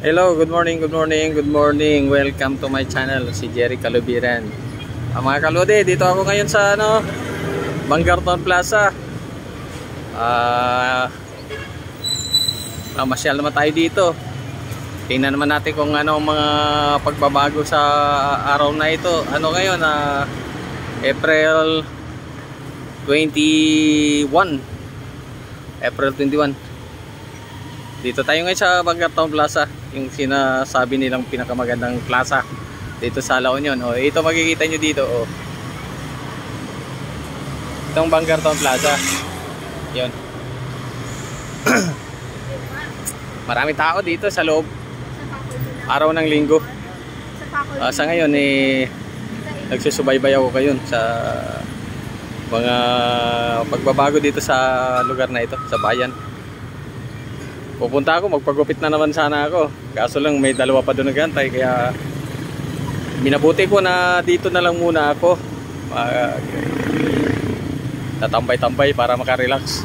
Hello, good morning, good morning, good morning. Welcome to my channel, si Jerry Calubiran. Mga kalode, dito ako ngayon sa Bangarton Plaza. Masyal naman tayo dito. Tingnan naman natin kung ano mga pagbabago sa araw na ito. Ano ngayon, April 21. April 21. Dito tayo ngayon sa Bangarton Plaza, yung sinasabi nilang pinakamagandang plaza dito sa La Union. O, ito makikita nyo dito. O. Itong Bangarton Plaza. Yun. Marami tao dito sa loob. Araw ng linggo. Sa ngayon nagsusubaybay ako ngayon sa mga pagbabago dito sa lugar na ito, sa bayan. Pupunta ako, magpagupit na naman sana ako. Kaso lang may dalawa pa doon nagantay, kaya minabuti ko na dito na lang muna ako. Tatambay-tambay para makarelax.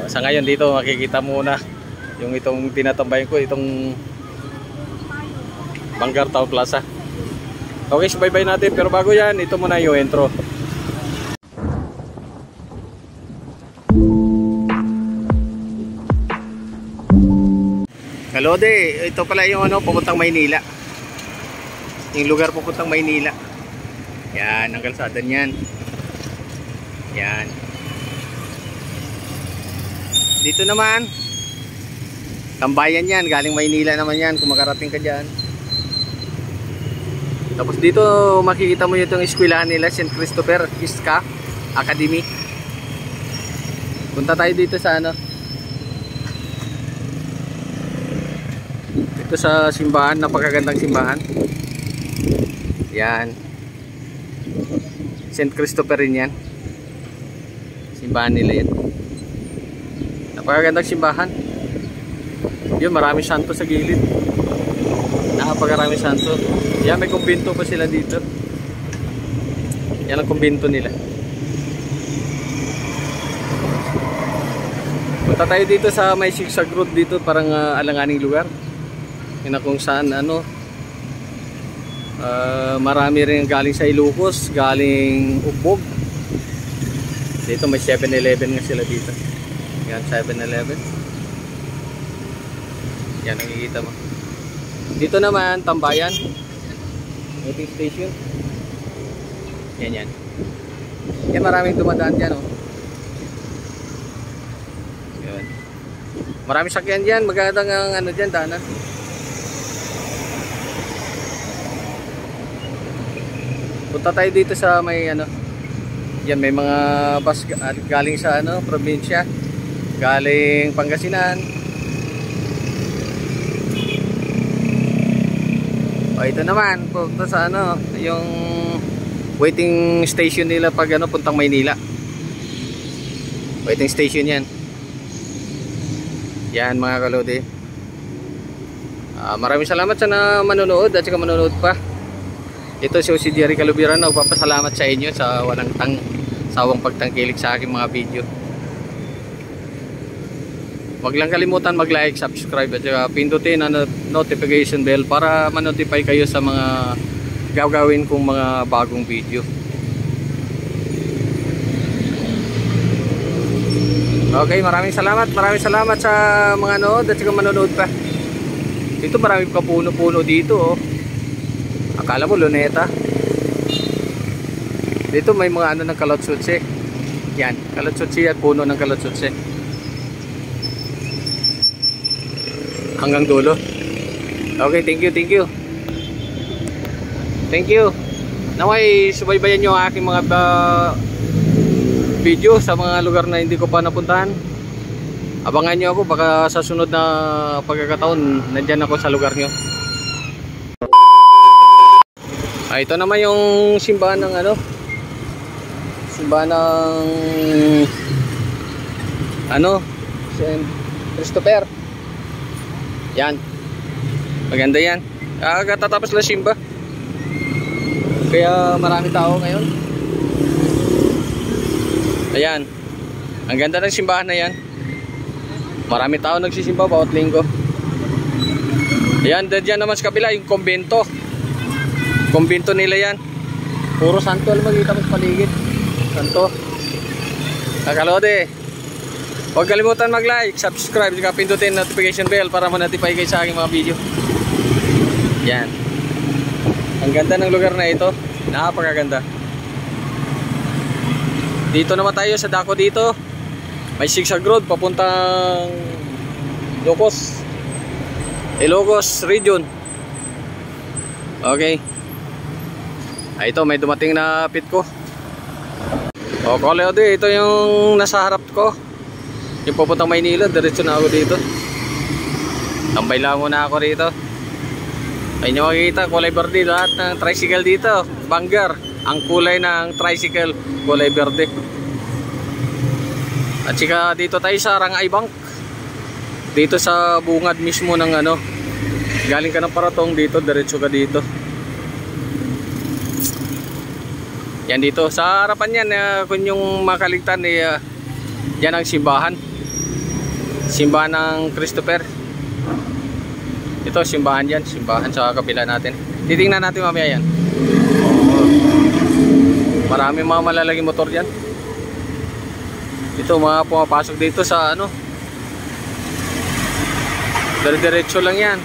Sa ngayon dito makikita muna yung itong tinatambayan ko, itong Bangarton Plaza. Okay, subaybay natin, pero bago yan, ito muna yung intro. Kalode, ito pala yung pupuntang Maynila. Yung lugar pupuntang Maynila. Yan, ang kalsada niyan. Yan. Dito naman, tambayan yan, galing Maynila naman yan kung makarating ka dyan. Tapos dito makikita mo yung eskwelahan nila, St. Christopher Iska Academy. Punta tayo dito sa ito sa simbahan, napakagandang simbahan. Yan, St. Christopher rin yan, simbahan nila yan. Napakagandang simbahan. Yun, maraming santo sa gilid. Napakaraming santo. Yan, may kumbento pa sila dito. Yan ang kumbento nila. Punta tayo dito sa may zigzag road dito, parang alanganing lugar. Yan kung saan marami rin galing sa Ilocos, galing Ugbog. Dito may 7-Eleven nga sila dito. Yan, 7-Eleven. Yan, nakikita mo. Dito naman, tambayan. Waiting station. Yan, yan. Yan, maraming dumadaan dyan, Yan. Maraming sakyan dyan. Magandang ang dyan, daanan. Punta tayo dito sa may yan, may mga bus galing sa probinsya, galing Pangasinan. Ito naman punta sa yung waiting station nila pag puntang Maynila. Waiting station yan. Yan mga kalode. Maraming salamat sa manonood at saka manonood pa. Ito si Jerry Calubiran, nagpapasalamat sa inyo sa walang sawang pagtangkilik sa aking mga video. Huwag lang kalimutan mag-like, subscribe at saka pindutin ang notification bell para ma-notify kayo sa mga gagawin kong mga bagong video. Okay, maraming salamat sa mga nanood at saka manonood pa. Dito marami pa puno-puno dito, Akala mo luneta. Dito may mga ng kalatsutsi. Yan, kalatsutsi at puno ng kalatsutsi. Hanggang dulo. Okay, thank you. Thank you. Naway subaybayan nyo ang aking mga video sa mga lugar na hindi ko pa napuntahan. Abangan nyo ako, baka sa sunod na pagkakataon nandyan ako sa lugar nyo. Ito naman yung simbahan ng simbahan ng St. Christopher. Yan, maganda yan. Katatapos lang simba, kaya marami tao ngayon. Ayan, ang ganda ng simbahan na yan. Marami tao nagsisimba bawat linggo. Yan, dyan naman sa kabila yung kumbento. Kumbento nila yan. Puro santo lang makikita mo sa paligid. Santo. Kalode. Huwag kalimutan mag-like, subscribe, saka pindutin notification bell para ma-notify kayo sa aking mga video. Yan. Ang ganda ng lugar na ito. Napakaganda. Dito naman tayo sa dako dito. May zigzag road papuntang Ilocos region. Okay. Ito may dumating na pit ko. O Kalode, ito yung nasa harap ko. Yung pupuntang Maynila, diretso na ako dito. Tambay lang muna ako rito. Ayun nyo makikita, kulay verde lahat ng tricycle dito. Banggar, ang kulay ng tricycle, kulay verde. At saka dito tayo sa Rangay Bank. Dito sa bungad mismo ng ano. Galing ka ng Paratong dito, diretso ka dito. Yan dito, sa harapan yan, kung yung makaligtan, yan ang simbahan. Simbahan ng Christopher. Ito simbahan yan, simbahan sa kabila natin. Titingnan natin mamaya yan. Marami mga malalaging motor yan. Ito mga pumapasok dito sa ano. Diretso lang yan.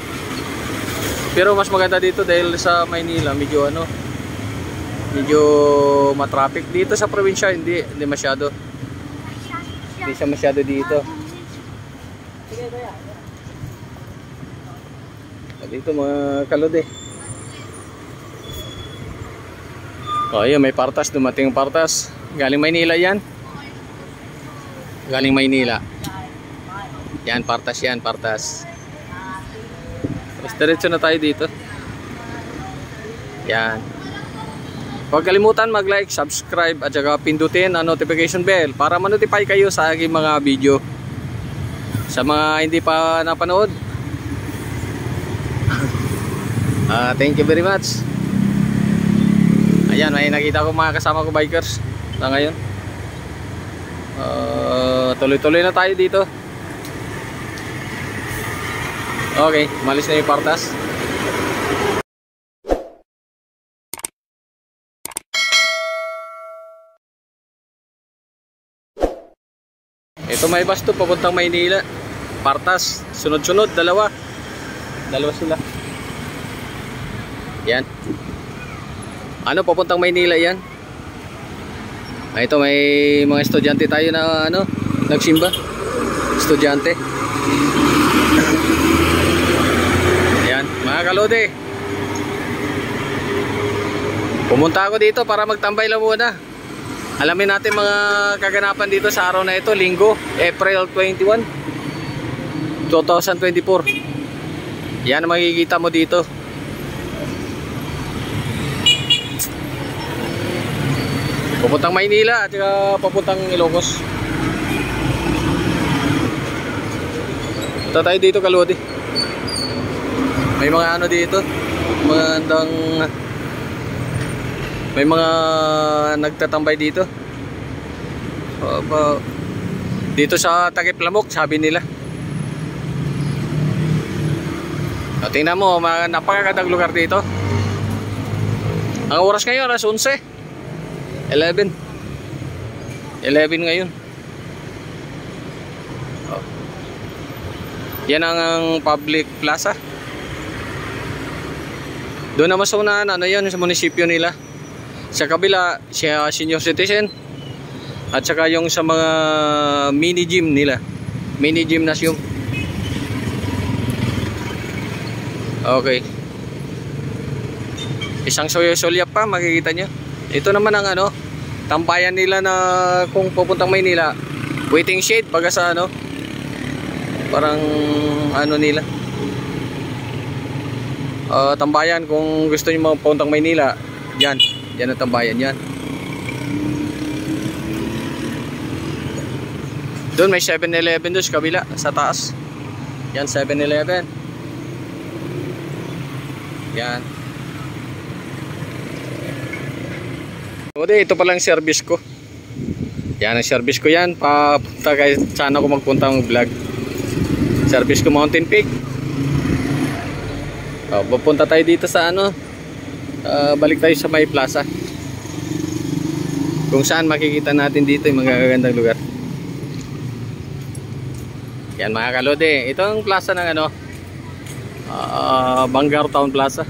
Pero mas maganda dito dahil sa Maynila medyo ano, medyo matraffic. Dito sa probinsya hindi masyado. Hindi siya masyado dito. Dito mga Kalode. O ayun, may partas, dumating yung partas. Galing Maynila yan. Galing Maynila. Yan, partas yan, partas. Tapos diretso na tayo dito. Yan. Huwag kalimutan mag-like, subscribe at saka pindutin ang notification bell para ma-notify kayo sa aking mga video. Sa mga hindi pa napanood, thank you very much. Ayan, may nakita ko mga kasama ko bikers na ngayon. Tuloy-tuloy na tayo dito. Okay, malis na yung partas. Ito may bus to papuntang Maynila. Partas, sunod-sunod, dalawa sila. Yan. Ano, papuntang Maynila yan. Ito may mga estudyante tayo na ano, nagsimba. Estudyante. Yan, mga Kalode. Pumunta ako dito para magtambay lang muna. Alamin natin mga kaganapan dito sa araw na ito, Linggo, April 21, 2024. Yan ang makikita mo dito. Papuntang Maynila at saka papuntang Ilocos. Punta tayo dito, Kalode. May mga ano dito, may mga nagtatambay dito. Dito sa Takip Lamok, sabi nila. Tingnan mo, napakagandang lugar dito. Ang oras ngayon, alas 11. 11 ngayon. Yan ang public plaza. Doon naman sa unahan, ano yan, sa munisipyo nila. Sa kabila, siya senior citizen. At saka yung sa mga mini gym nila. Mini gymnasium. Okay. Isang solyap pa, makikita nyo. Ito naman ang ano, tambayan nila na kung pupuntang Maynila. Waiting shade, baga sa ano, parang ano nila. Tambayan kung gusto nyo pupuntang Maynila. Yan ang tambayan yan. Doon may 7-Eleven doon sa kabila, sa taas. Yan, 7-Eleven. Yan. Ito palang service ko. Yan ang service ko yan. Papunta kay sana ko magpunta ng vlog. Service ko Mountain Peak. Pupunta tayo dito sa ano, balik tayo sa May Plaza, kung saan makikita natin dito yung mga gagandang lugar. Yan mga kalode, ito ang plaza ng ano, Bangar Town Plaza,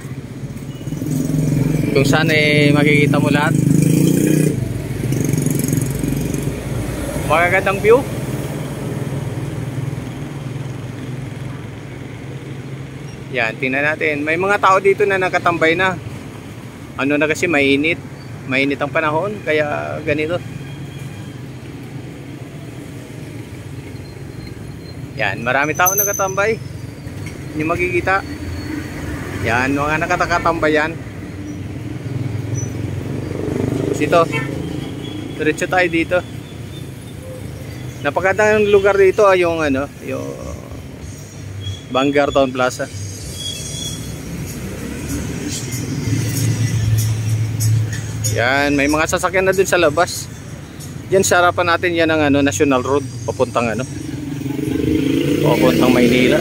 kung saan makikita mo lahat magagandang view. Yan, tingnan natin. May mga tao dito na nakatambay na. Ano na kasi, mainit ang panahon, kaya ganito. Yan, marami tao nakatambay. Hindi makikita. Yan, mga nakatambay yan. Dito, diretso tayo dito. Napakagandang lugar dito, yung ano, yung Bangar Town Plaza. Yan, may mga sasakyan na dun sa labas. Yan sa harapan natin, yan ang ano, National Road papuntang ano, papuntang Maynila.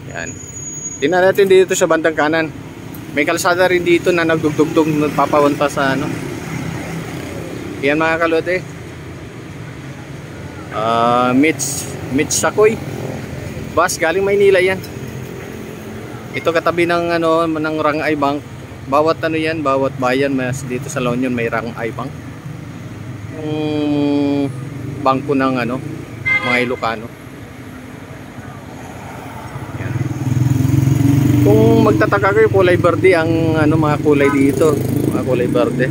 Yan. Tingnan natin dito sa bandang kanan. May kalsada rin dito na nagdugdugdug, nagpapapunta sa ano. Yan mga kalode. Mitch Sakoy. Bus galing Maynila yan. Ito katabi ng ano, ng Rangay Bank. Bawat ano yan, bawat bayan mas dito sa La Union may Rangay Bank. Yung bangko ng ano, mga Ilocano. Yan. Kung magtataka kayo, kulay berde ang ano, mga kulay dito, mga kulay berde.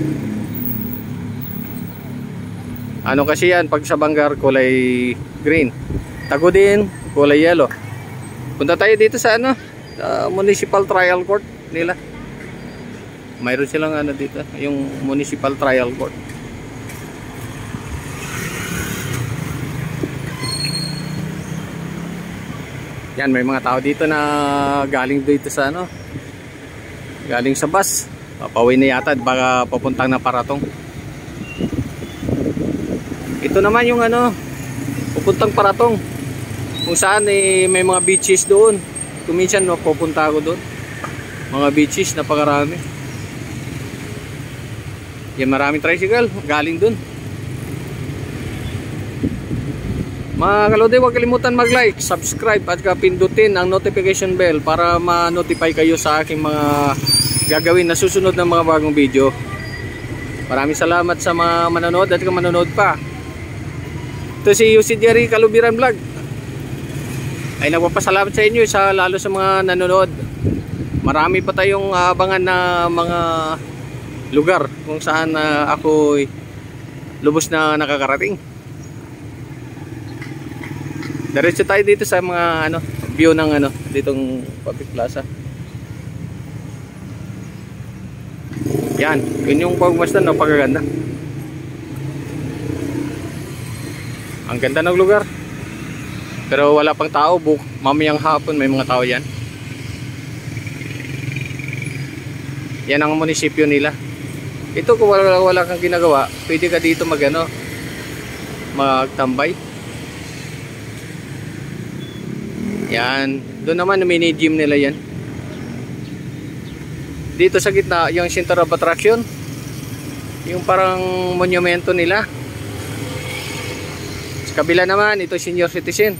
Ano kasi yan, pag sa Bangar kulay green. Tago din, kulay yellow. Punta tayo dito sa ano, Municipal Trial Court nila. Mayroon silang ano dito, yung Municipal Trial Court. Yan, may mga tao dito na galing dito sa ano, galing sa bus. Papawin na yata, baka papuntang na Paratong. Ito naman yung ano, pupuntang Paratong, kung saan may mga beaches doon. Kuminsan no, pupunta ako doon. Mga beaches, napakarami. Yan, maraming tricycle galing doon. Mga kalode, huwag kalimutan mag-like, subscribe at pindutin ang notification bell para ma-notify kayo sa aking mga gagawin na susunod na mga bagong video. Maraming salamat sa mga manonood at kung manonood pa. Ito si Yusid Yari Kalubiran Vlog ay nagpapasalamat sa inyo, lalo sa mga nanonood. Marami pa tayong abangan na mga lugar kung saan ako lubos na nakakarating. Diretso tayo dito sa mga ano, view ng ano, ditong public plaza. Yan, yun yung pagmasdan, napakaganda. Ang ganda ng lugar. Pero wala pang tao, mamayang hapon may mga tao yan. Yan ang munisipyo nila. Ito kung wala kang ginagawa, pwede ka dito magano, magtambay. Yan, doon naman mini gym nila yan. Dito sa gitna, yung center of attraction, yung parang monumento nila. Sa kabila naman, ito senior citizen.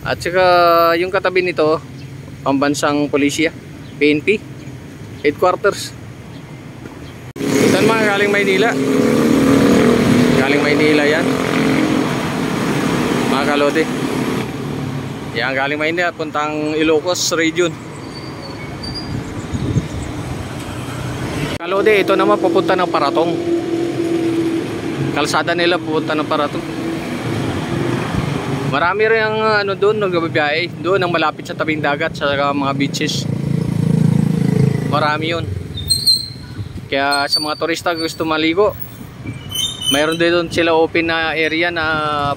At saka yung katabi nito, pambansang pulisya, PNP headquarters. Ito mga galing Maynila. Galing Maynila yan, mga kalode. Yan, galing Maynila, puntang Ilocos region. Kalode, ito naman pupunta ng Paratong. Kalsada nila pupunta ng Paratong. Marami rin ang ano doon, nagbabiyahe doon ang malapit sa tabing dagat, sa mga beaches. Marami yun. Kaya sa mga turista gusto maligo, mayroon din doon sila open na area na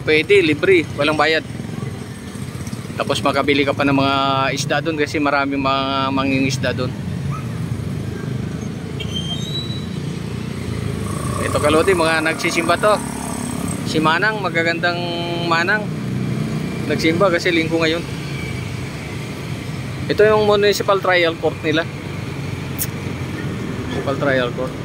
pwede, libre, walang bayad. Tapos makabili ka pa ng mga isda doon kasi maraming mga mangingisda doon. Ito kalodi, mga nagsisimba to. Si Manang, magagandang Manang. nagsimba kasi linggo ngayon. Ito yung municipal trial court nila. Municipal trial court.